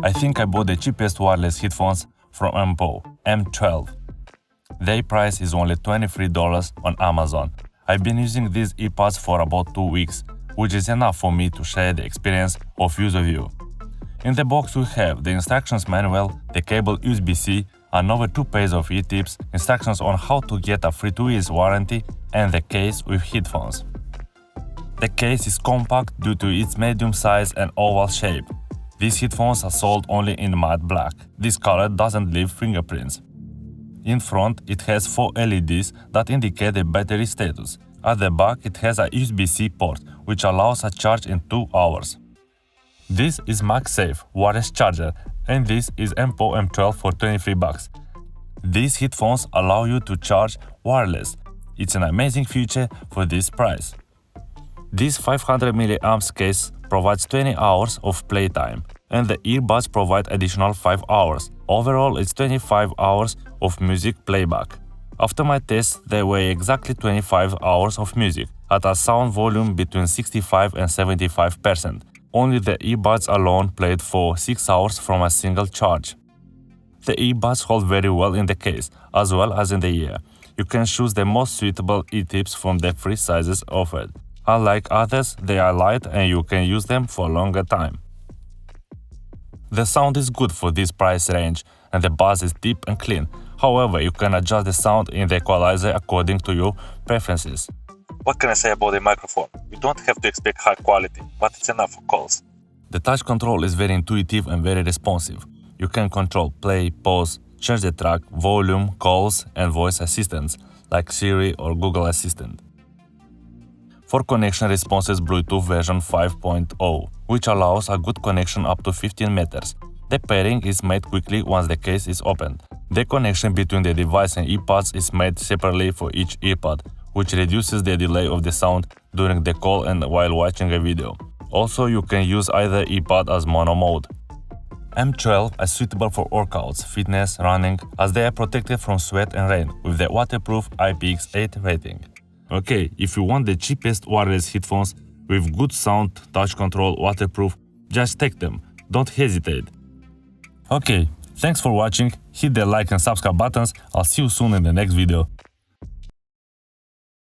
I think I bought the cheapest wireless headphones from Empo, M12. Their price is only $23 on Amazon. I've been using these earpods for about 2 weeks, which is enough for me to share the experience of use of you. In the box we have the instructions manual, the cable USB-C, another 2 pages of e-tips, instructions on how to get a free 2 years warranty, and the case with headphones. The case is compact due to its medium size and oval shape. These headphones are sold only in matte black. This color doesn't leave fingerprints. In front, it has 4 LEDs that indicate the battery status. At the back, it has a USB-C port, which allows a charge in 2 hours. This is MagSafe wireless charger, and this is Empo M12 for $23. These headphones allow you to charge wireless. It's an amazing feature for this price. This 500 mAh case provides 20 hours of playtime, and the earbuds provide additional 5 hours. Overall, it's 25 hours of music playback. After my test, they weigh exactly 25 hours of music, at a sound volume between 65 and 75%. Only the earbuds alone played for 6 hours from a single charge. The earbuds hold very well in the case, as well as in the ear. You can choose the most suitable ear-tips from the 3 sizes offered. Unlike others, they are light and you can use them for a longer time. The sound is good for this price range, and the bass is deep and clean. However, you can adjust the sound in the equalizer according to your preferences. What can I say about the microphone? You don't have to expect high quality, but it's enough for calls. The touch control is very intuitive and very responsive. You can control play, pause, change the track, volume, calls, and voice assistants like Siri or Google Assistant. For connection responses Bluetooth version 5.0, which allows a good connection up to 15 meters. The pairing is made quickly once the case is opened. The connection between the device and earpods is made separately for each earpod, which reduces the delay of the sound during the call and while watching a video. Also, you can use either earpod as mono mode. M12 are suitable for workouts, fitness, running, as they are protected from sweat and rain with the waterproof IPX8 rating. Okay, if you want the cheapest wireless headphones with good sound, touch control, waterproof, just take them. Don't hesitate. Okay, thanks for watching, hit the like and subscribe buttons, I'll see you soon in the next video.